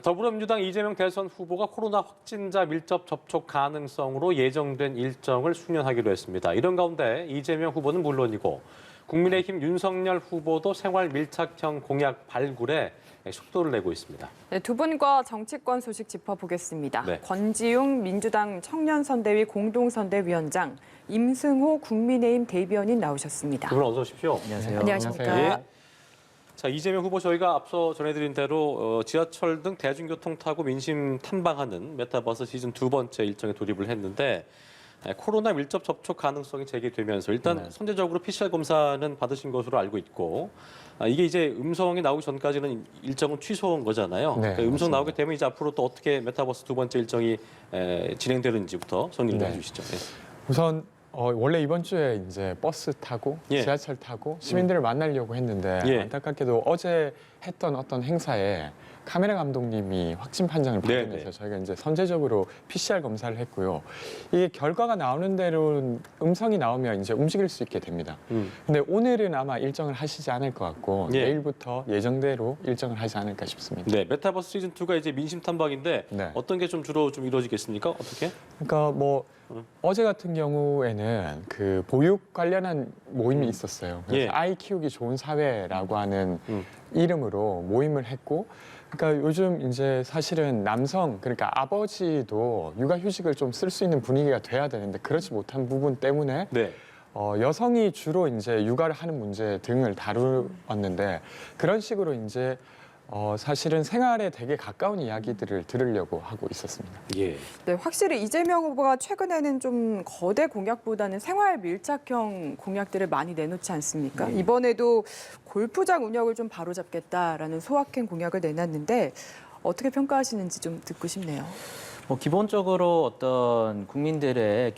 더불어민주당 이재명 대선 후보가 코로나 확진자 밀접 접촉 가능성으로 예정된 일정을 수년하기로 했습니다. 이런 가운데 이재명 후보는 물론이고 국민의힘 윤석열 후보도 생활 밀착형 공약 발굴에 속도를 내고 있습니다. 네, 두 분과 정치권 소식 짚어보겠습니다. 네. 권지웅 민주당 청년선대위 공동선대위원장, 임승호 국민의힘 대변인 나오셨습니다. 두 분 어서 오십시오. 안녕하세요. 안녕하십니까. 예. 자, 이재명 후보 저희가 앞서 전해드린 대로 지하철 등 대중교통 타고 민심 탐방하는 메타버스 시즌 두 번째 일정에 돌입을 했는데 코로나 밀접 접촉 가능성이 제기되면서 일단 선제적으로 PCR 검사는 받으신 것으로 알고 있고 이게 이제 음성이 나오기 전까지는 일정은 취소한 거잖아요. 네, 그러니까 음성 맞습니다. 나오게 되면 이제 앞으로 또 어떻게 메타버스 두 번째 일정이 진행되는지부터 정리를 네. 해주시죠. 예. 우선 원래 이번 주에 이제 버스 타고 예. 지하철 타고 시민들을 만나려고 했는데 예. 안타깝게도 어제 했던 어떤 행사에 카메라 감독님이 확진 판정을 네, 받으면서 네. 저희가 이제 선제적으로 PCR 검사를 했고요. 이게 결과가 나오는 대로 음성이 나오면 이제 움직일 수 있게 됩니다. 근데 오늘은 아마 일정을 하시지 않을 것 같고 예. 내일부터 예정대로 일정을 하지 않을까 싶습니다. 네, 메타버스 시즌 2가 이제 민심 탐방인데 네. 어떤 게 좀 주로 좀 이루어지겠습니까? 어떻게? 그러니까 뭐 어제 같은 경우에는 그 보육 관련한 모임이 있었어요. 그래서 예. 아이 키우기 좋은 사회라고 하는 이름으로 모임을 했고, 그러니까 요즘 이제 사실은 남성, 그러니까 아버지도 육아휴직을 좀 쓸 수 있는 분위기가 돼야 되는데 그렇지 못한 부분 때문에 네. 여성이 주로 이제 육아를 하는 문제 등을 다루었는데 그런 식으로 이제 사실은 생활에 되게 가까운 이야기들을 들으려고 하고 있었습니다. 예. 네, 확실히 이재명 후보가 최근에는 좀 거대 공약보다는 생활 밀착형 공약들을 많이 내놓지 않습니까? 이번에도 골프장 운영을 좀 바로잡겠다라는 소확행 공약을 내놨는데 어떻게 평가하시는지 좀 듣고 싶네요. 기본적으로 어떤 국민들의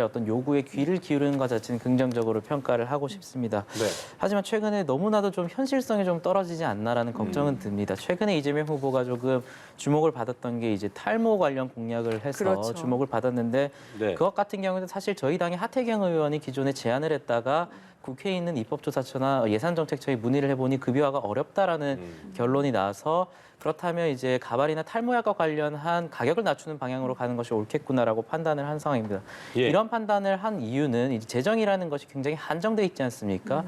어떤 요구에 귀를 기울이는 것 자체는 긍정적으로 평가를 하고 싶습니다. 네. 하지만 최근에 너무나도 좀 현실성이 좀 떨어지지 않나라는 걱정은 듭니다. 최근에 이재명 후보가 조금 주목을 받았던 게 이제 탈모 관련 공약을 해서 그렇죠. 주목을 받았는데 네. 그것 같은 경우는 사실 저희 당의 하태경 의원이 기존에 제안을 했다가 국회에 있는 입법조사처나 예산정책처에 문의를 해보니 급여화가 어렵다라는 결론이 나서 그렇다면 이제 가발이나 탈모약과 관련한 가격을 낮추는 방향으로 가는 것이 옳겠구나라고 판단을 한 상황입니다. 예. 이런 판단을 한 이유는 이제 재정이라는 것이 굉장히 한정돼 있지 않습니까?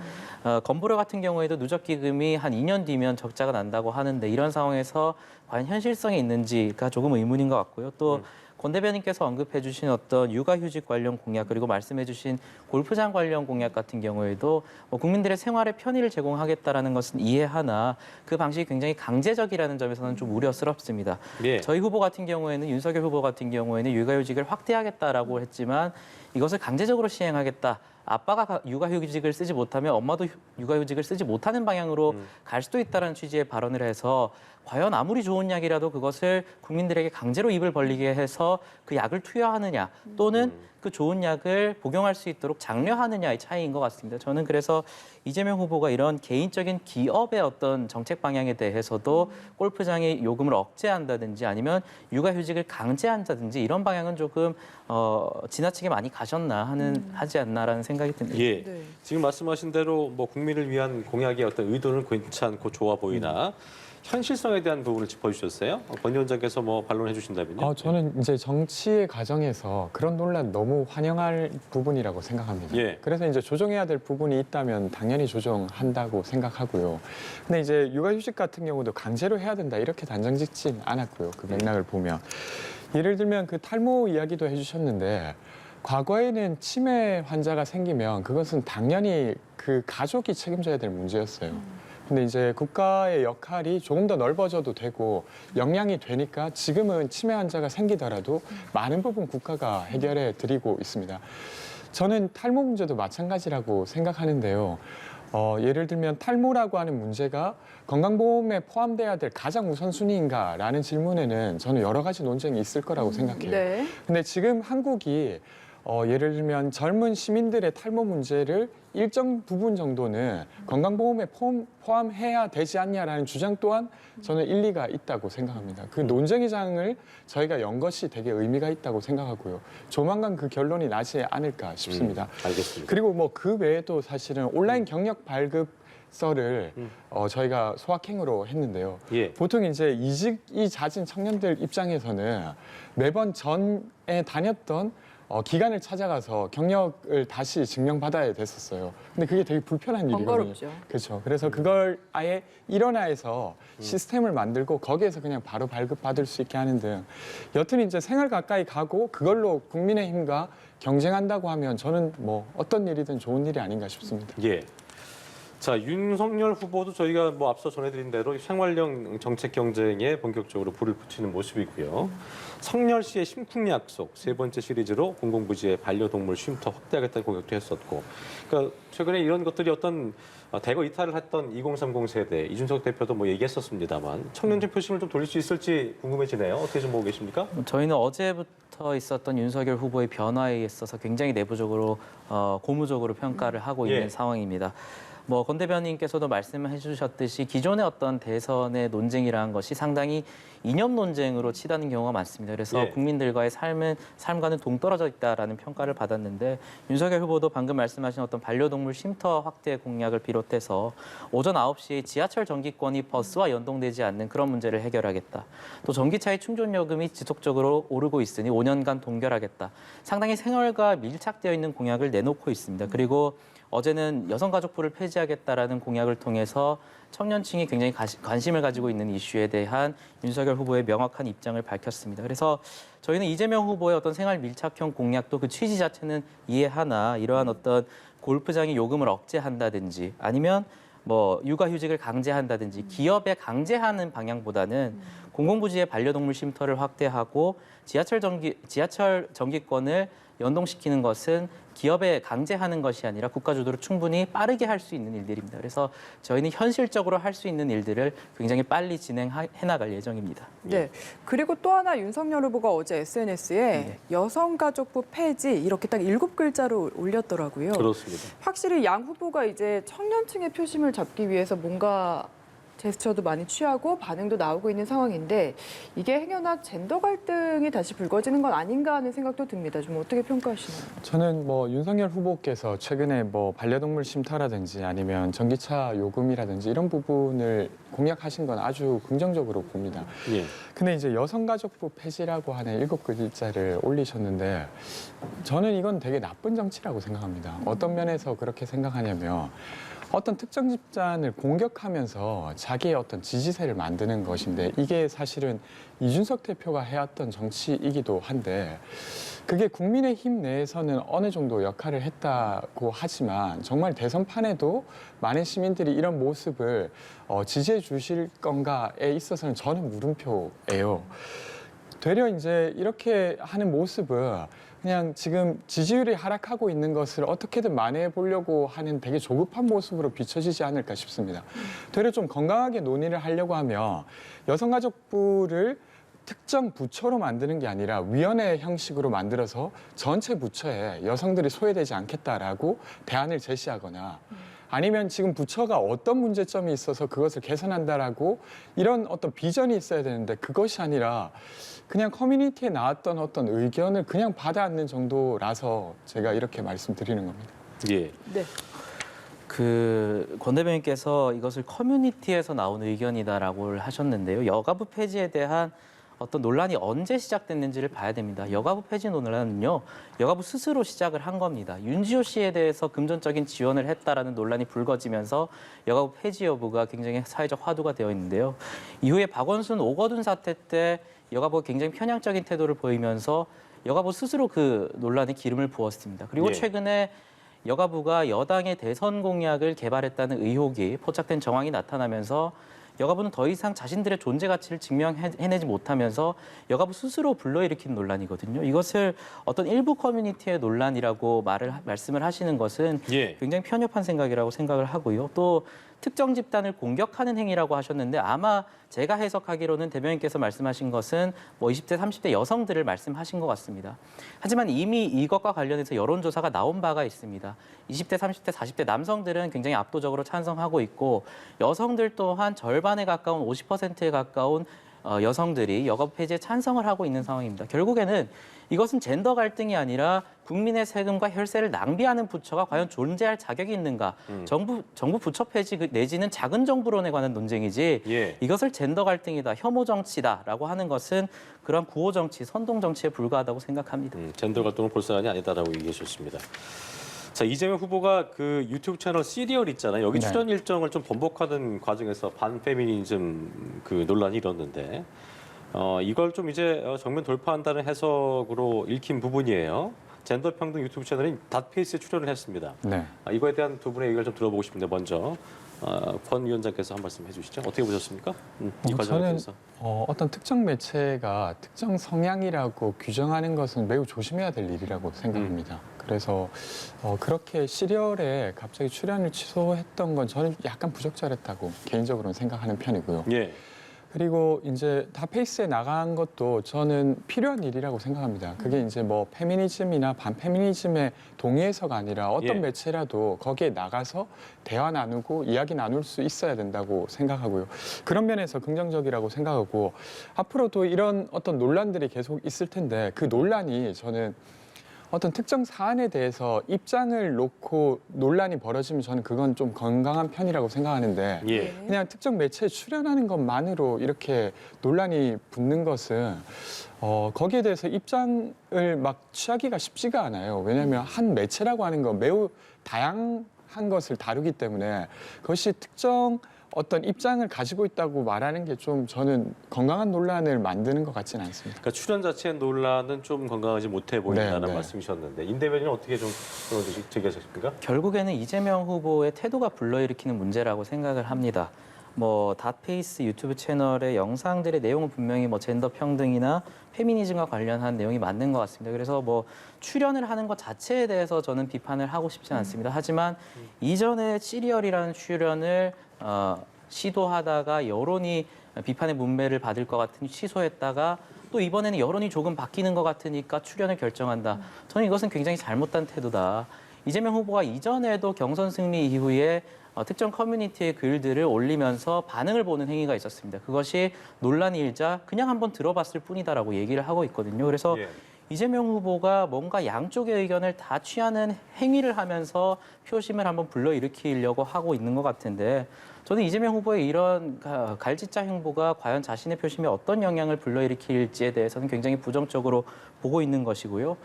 건보료 같은 경우에도 누적 기금이 한 2년 뒤면 적자가 난다고 하는데 이런 상황에서 과연 현실성이 있는지가 조금 의문인 것 같고요. 또 권 대변인께서 언급해 주신 어떤 육아휴직 관련 공약 그리고 말씀해 주신 골프장 관련 공약 같은 경우에도 국민들의 생활에 편의를 제공하겠다라는 것은 이해하나 그 방식이 굉장히 강제적이라는 점에서는 좀 우려스럽습니다. 예. 저희 후보 같은 경우에는 윤석열 후보 같은 경우에는 육아휴직을 확대하겠다라고 했지만 이것을 강제적으로 시행하겠다. 아빠가 육아휴직을 쓰지 못하면 엄마도 육아휴직을 쓰지 못하는 방향으로 갈 수도 있다는 취지의 발언을 해서 과연 아무리 좋은 약이라도 그것을 국민들에게 강제로 입을 벌리게 해서 그 약을 투여하느냐 또는 그 좋은 약을 복용할 수 있도록 장려하느냐의 차이인 것 같습니다. 저는 그래서 이재명 후보가 이런 개인적인 기업의 어떤 정책 방향에 대해서도 골프장의 요금을 억제한다든지 아니면 육아휴직을 강제한다든지 이런 방향은 조금 지나치게 많이 하지 않나라는 생각이 듭니다. 예. 네. 지금 말씀하신 대로 뭐 국민을 위한 공약의 어떤 의도는 괜찮고 좋아 보이나 현실성에 대한 부분을 짚어주셨어요. 권 위원장께서 뭐 반론해 주신다면요. 저는 이제 정치의 과정에서 그런 논란 너무 환영할 부분이라고 생각합니다. 예. 그래서 이제 조정해야 될 부분이 있다면 당연히 조정한다고 생각하고요. 근데 이제 육아휴직 같은 경우도 강제로 해야 된다 이렇게 단정 짓진 않았고요. 그 맥락을 보면. 예를 들면 그 탈모 이야기도 해주셨는데 과거에는 치매 환자가 생기면 그것은 당연히 그 가족이 책임져야 될 문제였어요. 근데 이제 국가의 역할이 조금 더 넓어져도 되고 역량이 되니까 지금은 치매 환자가 생기더라도 많은 부분 국가가 해결해 드리고 있습니다. 저는 탈모 문제도 마찬가지라고 생각하는데요. 예를 들면 탈모라고 하는 문제가 건강보험에 포함돼야 될 가장 우선순위인가라는 질문에는 저는 여러 가지 논쟁이 있을 거라고 생각해요. 네. 근데 지금 한국이 예를 들면 젊은 시민들의 탈모 문제를 일정 부분 정도는 건강보험에 포함해야 되지 않냐라는 주장 또한 저는 일리가 있다고 생각합니다. 그 논쟁의 장을 저희가 연 것이 되게 의미가 있다고 생각하고요. 조만간 그 결론이 나지 않을까 싶습니다. 알겠습니다. 그리고 뭐 그 외에도 사실은 온라인 경력 발급 썰을 저희가 소확행으로 했는데요. 예. 보통 이제 이직이 잦은 청년들 입장에서는 매번 전에 다녔던 기관을 찾아가서 경력을 다시 증명받아야 됐었어요. 근데 그게 되게 불편한 일이거든요. 번거롭죠. 그렇죠. 그래서 그걸 아예 일원화해서 시스템을 만들고 거기에서 그냥 바로 발급받을 수 있게 하는 등 여튼 이제 생활 가까이 가고 그걸로 국민의힘과 경쟁한다고 하면 저는 뭐 어떤 일이든 좋은 일이 아닌가 싶습니다. 예. 자, 윤석열 후보도 저희가 뭐 앞서 전해드린 대로 생활형 정책 경쟁에 본격적으로 불을 붙이는 모습이고요. 성렬시의 심쿵 약속 세 번째 시리즈로 공공부지의 반려동물 쉼터 확대하겠다는 공약도 했었고, 그러니까 최근에 이런 것들이 어떤 대거 이탈을 했던 2030 세대 이준석 대표도 뭐 얘기했었습니다만 청년층 표심을 좀 돌릴 수 있을지 궁금해지네요. 어떻게 좀 보고 계십니까? 저희는 어제부터 있었던 윤석열 후보의 변화에 있어서 굉장히 내부적으로 고무적으로 평가를 하고 있는 예. 상황입니다. 뭐 권 대변인께서도 말씀해 주셨듯이 기존의 어떤 대선의 논쟁이라는 것이 상당히 이념 논쟁으로 치닫는 경우가 많습니다. 그래서 예. 국민들과의 삶과는 동떨어져 있다라는 평가를 받았는데 윤석열 후보도 방금 말씀하신 어떤 반려동물 쉼터 확대 공약을 비롯해서 오전 9시에 지하철 정기권이 버스와 연동되지 않는 그런 문제를 해결하겠다. 또 전기차의 충전 요금이 지속적으로 오르고 있으니 5년간 동결하겠다. 상당히 생활과 밀착되어 있는 공약을 내놓고 있습니다. 그리고 어제는 여성가족부를 폐지하겠다라는 공약을 통해서 청년층이 굉장히 관심을 가지고 있는 이슈에 대한 윤석열 후보의 명확한 입장을 밝혔습니다. 그래서 저희는 이재명 후보의 어떤 생활 밀착형 공약도 그 취지 자체는 이해하나 이러한 어떤 골프장의 요금을 억제한다든지 아니면 뭐 육아휴직을 강제한다든지 기업에 강제하는 방향보다는 공공부지의 반려동물 쉼터를 확대하고 지하철 정기권을 연동시키는 것은 기업에 강제하는 것이 아니라 국가 주도로 충분히 빠르게 할 수 있는 일들입니다. 그래서 저희는 현실적으로 할 수 있는 일들을 굉장히 빨리 진행해 나갈 예정입니다. 네. 그리고 또 하나 윤석열 후보가 어제 SNS에 여성가족부 폐지 이렇게 딱 7글자로 올렸더라고요. 그렇습니다. 확실히 양 후보가 이제 청년층의 표심을 잡기 위해서 뭔가 제스처도 많이 취하고 반응도 나오고 있는 상황인데 이게 행여나 젠더 갈등이 다시 불거지는 건 아닌가 하는 생각도 듭니다. 좀 어떻게 평가하시나요? 저는 뭐 윤석열 후보께서 최근에 뭐 반려동물 쉼터라든지 아니면 전기차 요금이라든지 이런 부분을 공약하신 건 아주 긍정적으로 봅니다. 예. 근데 이제 여성가족부 폐지라고 하는 7글자를 올리셨는데 저는 이건 되게 나쁜 정치라고 생각합니다. 어떤 면에서 그렇게 생각하냐면 어떤 특정 집단을 공격하면서 자기의 어떤 지지세를 만드는 것인데 이게 사실은 이준석 대표가 해왔던 정치이기도 한데 그게 국민의힘 내에서는 어느 정도 역할을 했다고 하지만 정말 대선판에도 많은 시민들이 이런 모습을 지지해 주실 건가에 있어서는 저는 물음표예요. 되려 이제 이렇게 하는 모습은 그냥 지금 지지율이 하락하고 있는 것을 어떻게든 만회해 보려고 하는 되게 조급한 모습으로 비춰지지 않을까 싶습니다. 되려 좀 건강하게 논의를 하려고 하면 여성가족부를 특정 부처로 만드는 게 아니라 위원회 형식으로 만들어서 전체 부처에 여성들이 소외되지 않겠다라고 대안을 제시하거나 아니면 지금 부처가 어떤 문제점이 있어서 그것을 개선한다라고 이런 어떤 비전이 있어야 되는데 그것이 아니라 그냥 커뮤니티에 나왔던 어떤 의견을 그냥 받아안는 정도라서 제가 이렇게 말씀드리는 겁니다. 예. 네. 권 대변인께서 이것을 커뮤니티에서 나온 의견이다라고 하셨는데요. 여가부 폐지에 대한 어떤 논란이 언제 시작됐는지를 봐야 됩니다. 여가부 폐지 논란은요, 여가부 스스로 시작을 한 겁니다. 윤지호 씨에 대해서 금전적인 지원을 했다라는 논란이 불거지면서 여가부 폐지 여부가 굉장히 사회적 화두가 되어 있는데요. 이후에 박원순, 오거돈 사태 때 여가부가 굉장히 편향적인 태도를 보이면서 여가부 스스로 그 논란에 기름을 부었습니다. 그리고 예. 최근에 여가부가 여당의 대선 공약을 개발했다는 의혹이 포착된 정황이 나타나면서 여가부는 더 이상 자신들의 존재 가치를 증명해내지 못하면서 여가부 스스로 불러일으킨 논란이거든요. 이것을 어떤 일부 커뮤니티의 논란이라고 말씀을 하시는 것은 예. 굉장히 편협한 생각이라고 생각을 하고요. 또 특정 집단을 공격하는 행위라고 하셨는데 아마 제가 해석하기로는 대변인께서 말씀하신 것은 뭐 20대, 30대 여성들을 말씀하신 것 같습니다. 하지만 이미 이것과 관련해서 여론조사가 나온 바가 있습니다. 20대, 30대, 40대 남성들은 굉장히 압도적으로 찬성하고 있고 여성들 또한 절반에 가까운 50%에 가까운 여성들이 여가 폐지에 찬성을 하고 있는 상황입니다. 결국에는 이것은 젠더 갈등이 아니라 국민의 세금과 혈세를 낭비하는 부처가 과연 존재할 자격이 있는가? 정부 부처 폐지 내지는 작은 정부론에 관한 논쟁이지 예. 이것을 젠더 갈등이다, 혐오 정치다라고 하는 것은 그런 구호 정치, 선동 정치에 불과하다고 생각합니다. 젠더 갈등을 볼 사안이 아니다라고 얘기해 주셨습니다. 자, 이재명 후보가 그 유튜브 채널 시리얼 있잖아요. 여기 네. 출연 일정을 좀 번복하는 과정에서 반페미니즘 그 논란이 일었는데 이걸 좀 이제 정면 돌파한다는 해석으로 읽힌 부분이에요. 젠더 평등 유튜브 채널인 닷페이스에 출연을 했습니다. 네. 이거에 대한 두 분의 얘기를 좀 들어보고 싶은데 먼저 권 위원장께서 한 말씀 해주시죠. 어떻게 보셨습니까? 이 과정에 저는 대해서. 어떤 특정 매체가 특정 성향이라고 규정하는 것은 매우 조심해야 될 일이라고 생각합니다. 그래서 그렇게 시리얼에 갑자기 출연을 취소했던 건 저는 약간 부적절했다고 개인적으로는 생각하는 편이고요. 예. 그리고 이제 닷페이스에 나간 것도 저는 필요한 일이라고 생각합니다. 그게 이제 뭐 페미니즘이나 반페미니즘에 동의해서가 아니라 어떤 예. 매체라도 거기에 나가서 대화 나누고 이야기 나눌 수 있어야 된다고 생각하고요. 그런 면에서 긍정적이라고 생각하고 앞으로도 이런 어떤 논란들이 계속 있을 텐데 그 논란이 저는 어떤 특정 사안에 대해서 입장을 놓고 논란이 벌어지면 저는 그건 좀 건강한 편이라고 생각하는데 예. 그냥 특정 매체에 출연하는 것만으로 이렇게 논란이 붙는 것은 거기에 대해서 입장을 막 취하기가 쉽지가 않아요. 왜냐하면 한 매체라고 하는 건 매우 다양한 것을 다루기 때문에 그것이 특정 어떤 입장을 가지고 있다고 말하는 게 좀 저는 건강한 논란을 만드는 것 같지는 않습니다. 그러니까 출연 자체의 논란은 좀 건강하지 못해 보인다는 네. 말씀이셨는데 임 대변인은 어떻게 좀 제기하셨습니까? 결국에는 이재명 후보의 태도가 불러일으키는 문제라고 생각을 합니다. 뭐 닷페이스 유튜브 채널의 영상들의 내용은 분명히 뭐 젠더 평등이나 페미니즘과 관련한 내용이 맞는 것 같습니다. 그래서 뭐 출연을 하는 것 자체에 대해서 저는 비판을 하고 싶지는 않습니다. 하지만 이전에 시리얼이라는 출연을 시도하다가 여론이 비판의 문매를 받을 것 같으니 취소했다가 또 이번에는 여론이 조금 바뀌는 것 같으니까 출연을 결정한다. 저는 이것은 굉장히 잘못된 태도다. 이재명 후보가 이전에도 경선 승리 이후에 특정 커뮤니티의 글들을 올리면서 반응을 보는 행위가 있었습니다. 그것이 논란이 일자 그냥 한번 들어봤을 뿐이다라고 얘기를 하고 있거든요. 그래서 예. 이재명 후보가 뭔가 양쪽의 의견을 다 취하는 행위를 하면서 표심을 한번 불러일으키려고 하고 있는 것 같은데 저는 이재명 후보의 이런 갈짓자 행보가 과연 자신의 표심에 어떤 영향을 불러일으킬지에 대해서는 굉장히 부정적으로 보고 있는 것이고요.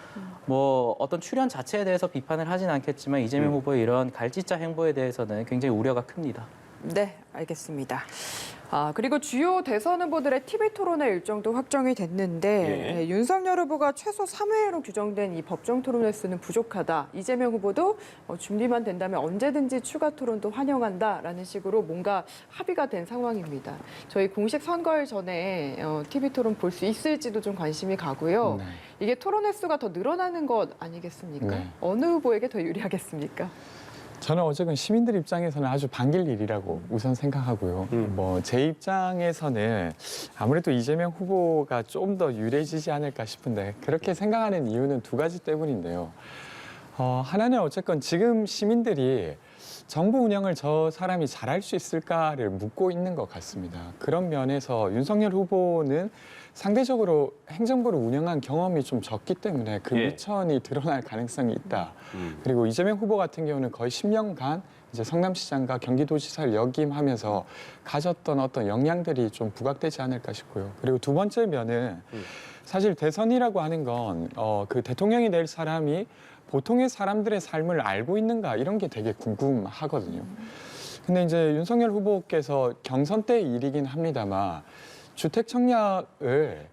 뭐 어떤 출연 자체에 대해서 비판을 하진 않겠지만 이재명 후보의 이런 갈짓자 행보에 대해서는 굉장히 우려가 큽니다. 네, 알겠습니다. 그리고 주요 대선 후보들의 TV 토론회 일정도 확정이 됐는데 예. 윤석열 후보가 최소 3회로 규정된 이 법정 토론 횟수는 부족하다. 이재명 후보도 준비만 된다면 언제든지 추가 토론도 환영한다라는 식으로 뭔가 합의가 된 상황입니다. 저희 공식 선거일 전에 TV 토론 볼 수 있을지도 좀 관심이 가고요. 네. 이게 토론 횟수가 더 늘어나는 것 아니겠습니까? 네. 어느 후보에게 더 유리하겠습니까? 저는 어쨌든 시민들 입장에서는 아주 반길 일이라고 우선 생각하고요. 뭐 제 입장에서는 아무래도 이재명 후보가 좀 더 유리해지지 않을까 싶은데 그렇게 생각하는 이유는 두 가지 때문인데요. 하나는 어쨌건 지금 시민들이 정부 운영을 저 사람이 잘할 수 있을까를 묻고 있는 것 같습니다. 그런 면에서 윤석열 후보는 상대적으로 행정부를 운영한 경험이 좀 적기 때문에 그 예. 미천이 드러날 가능성이 있다. 그리고 이재명 후보 같은 경우는 거의 10년간 이제 성남시장과 경기도지사를 역임하면서 가졌던 어떤 역량들이 좀 부각되지 않을까 싶고요. 그리고 두 번째 면은 사실 대선이라고 하는 건 그 대통령이 될 사람이 보통의 사람들의 삶을 알고 있는가 이런 게 되게 궁금하거든요. 근데 이제 윤석열 후보께서 경선 때 일이긴 합니다만 주택 청약을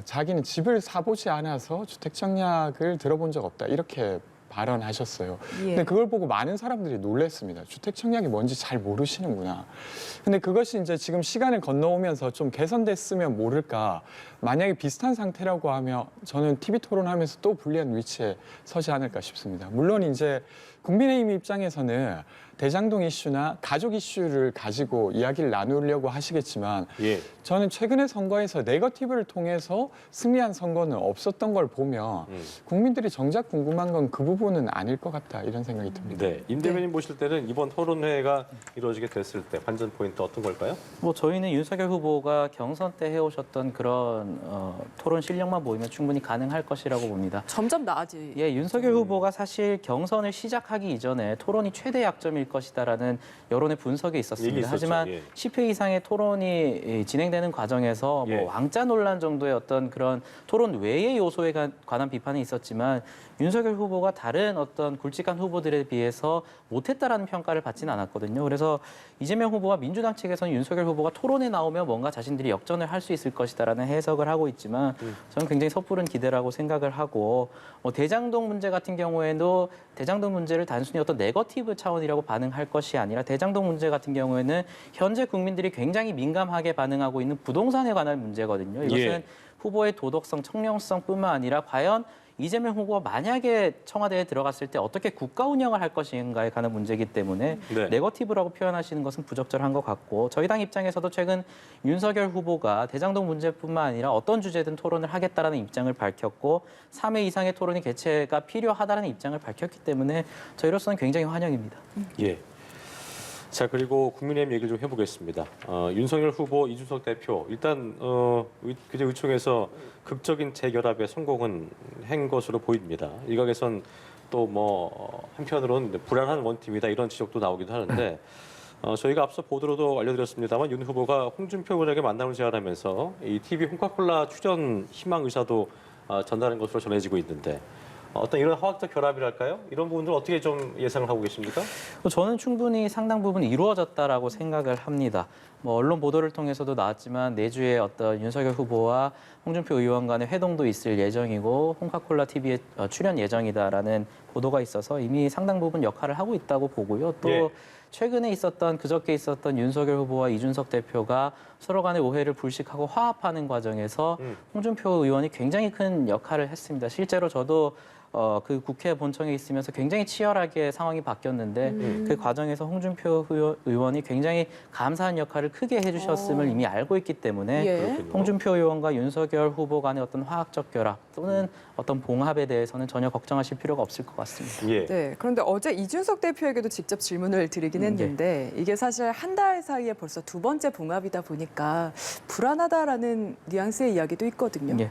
자기는 집을 사보지 않아서 주택 청약을 들어본 적 없다 이렇게 발언하셨어요. 근데 그걸 보고 많은 사람들이 놀랐습니다. 주택 청약이 뭔지 잘 모르시는구나. 근데 그것이 이제 지금 시간을 건너오면서 좀 개선됐으면 모를까. 만약에 비슷한 상태라고 하면 저는 TV 토론하면서 또 불리한 위치에 서지 않을까 싶습니다. 물론 이제 국민의힘 입장에서는 대장동 이슈나 가족 이슈를 가지고 이야기를 나누려고 하시겠지만 예. 저는 최근의 선거에서 네거티브를 통해서 승리한 선거는 없었던 걸 보면 국민들이 정작 궁금한 건 그 부분은 아닐 것 같다 이런 생각이 듭니다. 네. 임 대변인 보실 때는 이번 토론회가 이루어지게 됐을 때 관전 포인트 어떤 걸까요? 뭐 저희는 윤석열 후보가 경선 때 해오셨던 그런 토론 실력만 보이면 충분히 가능할 것이라고 봅니다. 점점 나아지. 예, 윤석열 후보가 사실 경선을 시작하기 이전에 토론이 최대 약점일 것이다라는 여론의 분석이 얘기 있었습니다. 있었죠. 하지만 예. 10회 이상의 토론이 진행되는 과정에서 예. 뭐 왕자 논란 정도의 어떤 그런 토론 외의 요소에 관한 비판이 있었지만 윤석열 후보가 다른 어떤 굵직한 후보들에 비해서 못했다라는 평가를 받지는 않았거든요. 그래서 이재명 후보와 민주당 측에서는 윤석열 후보가 토론에 나오면 뭔가 자신들이 역전을 할 수 있을 것이다라는 해석을 하고 있지만 저는 굉장히 섣부른 기대라고 생각을 하고 대장동 문제 같은 경우에도 대장동 문제를 단순히 어떤 네거티브 차원이라고 반응할 것이 아니라 대장동 문제 같은 경우에는 현재 국민들이 굉장히 민감하게 반응하고 있는 부동산에 관한 문제거든요. 이것은 예. 후보의 도덕성, 청렴성뿐만 아니라 과연 이재명 후보가 만약에 청와대에 들어갔을 때 어떻게 국가 운영을 할 것인가에 관한 문제이기 때문에 네. 네거티브라고 표현하시는 것은 부적절한 것 같고 저희 당 입장에서도 최근 윤석열 후보가 대장동 문제뿐만 아니라 어떤 주제든 토론을 하겠다라는 입장을 밝혔고 3회 이상의 토론이 개최가 필요하다는 입장을 밝혔기 때문에 저희로서는 굉장히 환영입니다. 예. 자, 그리고 국민의힘 얘기를 좀 해보겠습니다. 윤석열 후보, 이준석 대표 일단 그제 의총에서 극적인 재결합에 성공은 한 것으로 보입니다. 일각에선 또 뭐 한편으로는 불안한 원팀이다 이런 지적도 나오기도 하는데 저희가 앞서 보도로도 알려드렸습니다만 윤 후보가 홍준표 의원에게 만남을 제안하면서 이 TV 홍카콜라 출연 희망 의사도 전달한 것으로 전해지고 있는데 어떤 이런 화학적 결합이랄까요? 이런 부분들 어떻게 좀 예상을 하고 계십니까? 저는 충분히 상당 부분 이루어졌다라고 생각을 합니다. 뭐 언론 보도를 통해서도 나왔지만 내주에 어떤 윤석열 후보와 홍준표 의원 간의 회동도 있을 예정이고 홍카콜라 TV에 출연 예정이다라는 보도가 있어서 이미 상당 부분 역할을 하고 있다고 보고요. 또 예. 최근에 있었던 그저께 있었던 윤석열 후보와 이준석 대표가 서로 간의 오해를 불식하고 화합하는 과정에서 홍준표 의원이 굉장히 큰 역할을 했습니다. 실제로 저도 그 국회 본청에 있으면서 굉장히 치열하게 상황이 바뀌었는데 그 과정에서 홍준표 의원이 굉장히 감사한 역할을 크게 해주셨음을 이미 알고 있기 때문에 예. 그렇군요. 홍준표 의원과 윤석열 후보 간의 어떤 화학적 결합 또는 어떤 봉합에 대해서는 전혀 걱정하실 필요가 없을 것 같습니다. 예. 네, 그런데 어제 이준석 대표에게도 직접 질문을 드리긴 했는데 이게 사실 한 달 사이에 벌써 두 번째 봉합이다 보니까 불안하다라는 뉘앙스의 이야기도 있거든요. 예,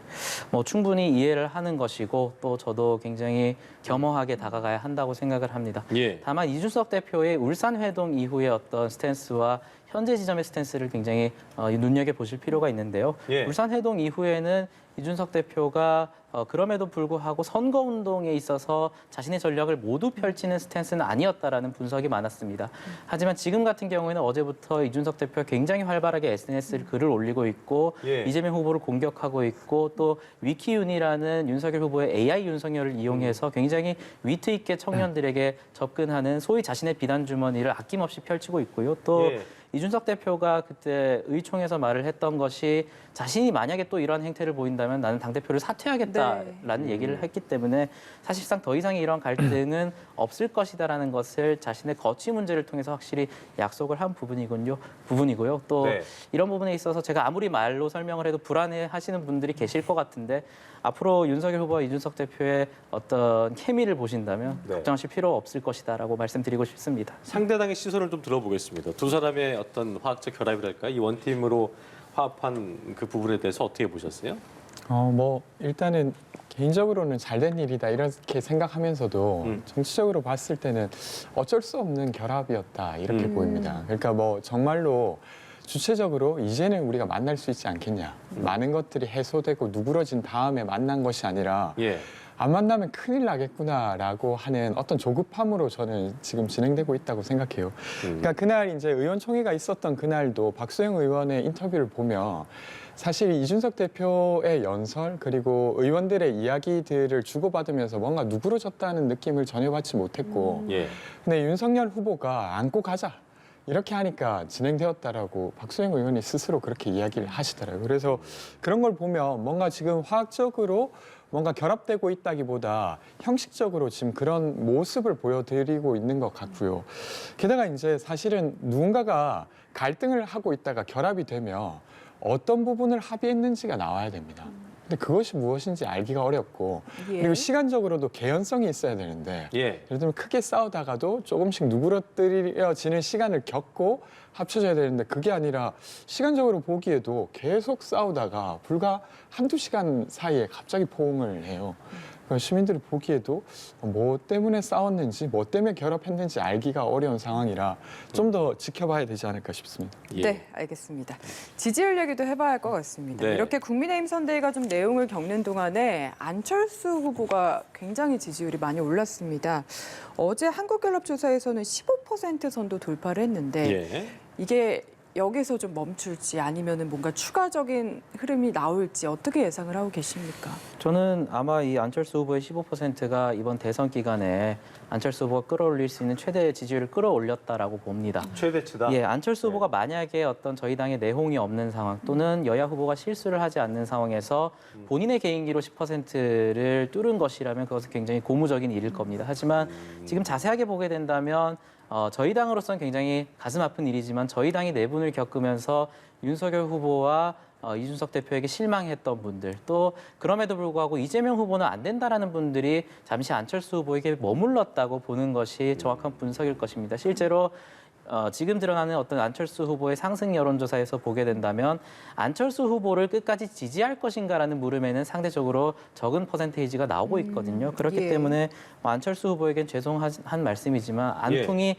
뭐 충분히 이해를 하는 것이고 또 저도 굉장히 겸허하게 다가가야 한다고 생각을 합니다. 예. 다만 이준석 대표의 울산 회동 이후의 어떤 스탠스와 현재 지점의 스탠스를 굉장히 눈여겨보실 필요가 있는데요. 예. 울산 회동 이후에는 이준석 대표가 그럼에도 불구하고 선거운동에 있어서 자신의 전략을 모두 펼치는 스탠스는 아니었다라는 분석이 많았습니다. 하지만 지금 같은 경우에는 어제부터 이준석 대표가 굉장히 활발하게 SNS를 글을 올리고 있고 예. 이재명 후보를 공격하고 있고 또 위키윤이라는 윤석열 후보의 AI 윤석열을 이용해서 굉장히 위트 있게 청년들에게 접근하는 소위 자신의 비단 주머니를 아낌없이 펼치고 있고요. 또 예. 이준석 대표가 그때 의총에서 말을 했던 것이 자신이 만약에 또 이러한 행태를 보인다면 나는 당대표를 사퇴하겠다라는 얘기를 했기 때문에 사실상 더 이상의 이런 갈등은 없을 것이다라는 것을 자신의 거취 문제를 통해서 확실히 약속을 한 부분이고요. 또 네. 이런 부분에 있어서 제가 아무리 말로 설명을 해도 불안해 하시는 분들이 계실 것 같은데 앞으로 윤석열 후보와 이준석 대표의 어떤 케미를 보신다면 네. 걱정하실 필요 없을 것이다라고 말씀드리고 싶습니다. 상대당의 시선을 좀 들어보겠습니다. 두 사람의 어떤 화학적 결합이랄까 이 원팀으로 화합한 그 부분에 대해서 어떻게 보셨어요? 뭐 일단은 개인적으로는 잘된 일이다 이렇게 생각하면서도 정치적으로 봤을 때는 어쩔 수 없는 결합이었다 이렇게 보입니다. 그러니까 뭐 정말로 주체적으로 이제는 우리가 만날 수 있지 않겠냐. 많은 것들이 해소되고 누그러진 다음에 만난 것이 아니라 예. 안 만나면 큰일 나겠구나라고 하는 어떤 조급함으로 저는 지금 진행되고 있다고 생각해요. 그러니까 그날 이제 의원총회가 있었던 그날도 박수영 의원의 인터뷰를 보면 사실 이준석 대표의 연설 그리고 의원들의 이야기들을 주고받으면서 뭔가 누그러졌다는 느낌을 전혀 받지 못했고 예. 근데 윤석열 후보가 안고 가자. 이렇게 하니까 진행되었다라고 박수영 의원이 스스로 그렇게 이야기를 하시더라고요. 그래서 그런 걸 보면 뭔가 지금 화학적으로 뭔가 결합되고 있다기보다 형식적으로 지금 그런 모습을 보여드리고 있는 것 같고요. 게다가 이제 사실은 누군가가 갈등을 하고 있다가 결합이 되면 어떤 부분을 합의했는지가 나와야 됩니다. 근데 그것이 무엇인지 알기가 어렵고 예. 그리고 시간적으로도 개연성이 있어야 되는데 예. 예를 들면 크게 싸우다가도 조금씩 누그러뜨려지는 시간을 겪고 합쳐져야 되는데 그게 아니라 시간적으로 보기에도 계속 싸우다가 불과 한두 시간 사이에 갑자기 포옹을 해요. 그러니까 시민들이 보기에도 뭐 때문에 싸웠는지 뭐 때문에 결합했는지 알기가 어려운 상황이라 좀 더 지켜봐야 되지 않을까 싶습니다. 예. 네, 알겠습니다. 지지율 얘기도 해봐야 할 것 같습니다. 네. 이렇게 국민의힘 선대위가 좀 내용을 겪는 동안에 안철수 후보가 굉장히 지지율이 많이 올랐습니다. 어제 한국갤럽 조사에서는 15% 선도 돌파를 했는데 예. 이게 여기서 좀 멈출지 아니면은 뭔가 추가적인 흐름이 나올지 어떻게 예상을 하고 계십니까? 저는 아마 이 안철수 후보의 15%가 이번 대선 기간에 안철수 후보가 끌어올릴 수 있는 최대 지지율을 끌어올렸다라고 봅니다. 최대치다. 예, 안철수 후보가 만약에 어떤 저희 당의 내홍이 없는 상황 또는 여야 후보가 실수를 하지 않는 상황에서 본인의 개인기로 10%를 뚫은 것이라면 그것은 굉장히 고무적인 일일 겁니다. 하지만 지금 자세하게 보게 된다면 저희 당으로서는 굉장히 가슴 아픈 일이지만 저희 당이 내분을 겪으면서 윤석열 후보와 이준석 대표에게 실망했던 분들 또 그럼에도 불구하고 이재명 후보는 안 된다라는 분들이 잠시 안철수 후보에게 머물렀다고 보는 것이 정확한 분석일 것입니다. 실제로 지금 드러나는 어떤 안철수 후보의 상승 여론조사에서 보게 된다면 안철수 후보를 끝까지 지지할 것인가라는 물음에는 상대적으로 적은 퍼센테이지가 나오고 있거든요. 그렇기 예. 때문에 안철수 후보에겐 죄송한 말씀이지만 예. 안풍이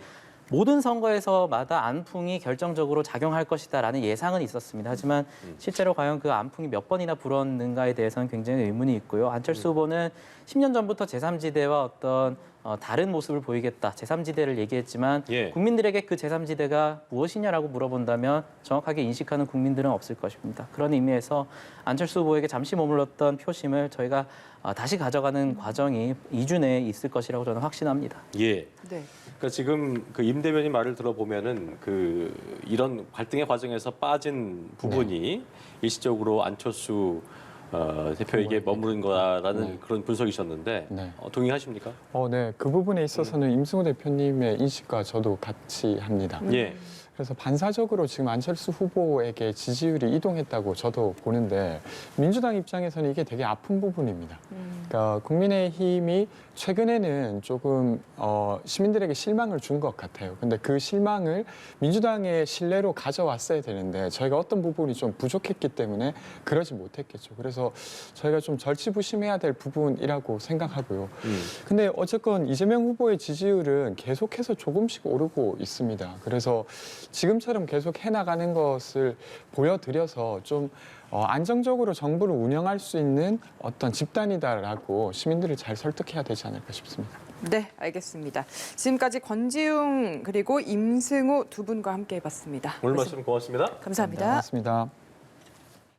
모든 선거에서마다 안풍이 결정적으로 작용할 것이다라는 예상은 있었습니다. 하지만 실제로 과연 그 안풍이 몇 번이나 불었는가에 대해서는 굉장히 의문이 있고요. 안철수 후보는 10년 전부터 제3지대와 어떤 다른 모습을 보이겠다. 제3지대를 얘기했지만 예. 국민들에게 그 제3지대가 무엇이냐라고 물어본다면 정확하게 인식하는 국민들은 없을 것입니다. 그런 의미에서 안철수 후보에게 잠시 머물렀던 표심을 저희가 다시 가져가는 과정이 2주 내에 있을 것이라고 저는 확신합니다. 예. 네. 그러니까 지금 그 임 대변인 말을 들어보면은 그 이런 갈등의 과정에서 빠진 부분이 일시적으로 안철수 대표에게 머무른 거라는 그런 분석이셨는데 네. 동의하십니까? 네. 그 부분에 있어서는 임승호 대표님의 인식과 저도 같이 합니다. 예. 그래서 반사적으로 지금 안철수 후보에게 지지율이 이동했다고 저도 보는데 민주당 입장에서는 이게 되게 아픈 부분입니다. 그러니까 국민의힘이 최근에는 조금 시민들에게 실망을 준 것 같아요. 근데 그 실망을 민주당의 신뢰로 가져왔어야 되는데 저희가 어떤 부분이 좀 부족했기 때문에 그러지 못했겠죠. 그래서 저희가 좀 절치부심해야 될 부분이라고 생각하고요. 근데 어쨌건 이재명 후보의 지지율은 계속해서 조금씩 오르고 있습니다. 그래서 지금처럼 계속 해나가는 것을 보여드려서 좀 안정적으로 정부를 운영할 수 있는 어떤 집단이다라고 시민들을 잘 설득해야 되지 않을까 싶습니다. 네, 알겠습니다. 지금까지 권지웅 그리고 임승우 두 분과 함께 해봤습니다. 오늘 말씀 고맙습니다. 감사합니다. 네, 고맙습니다.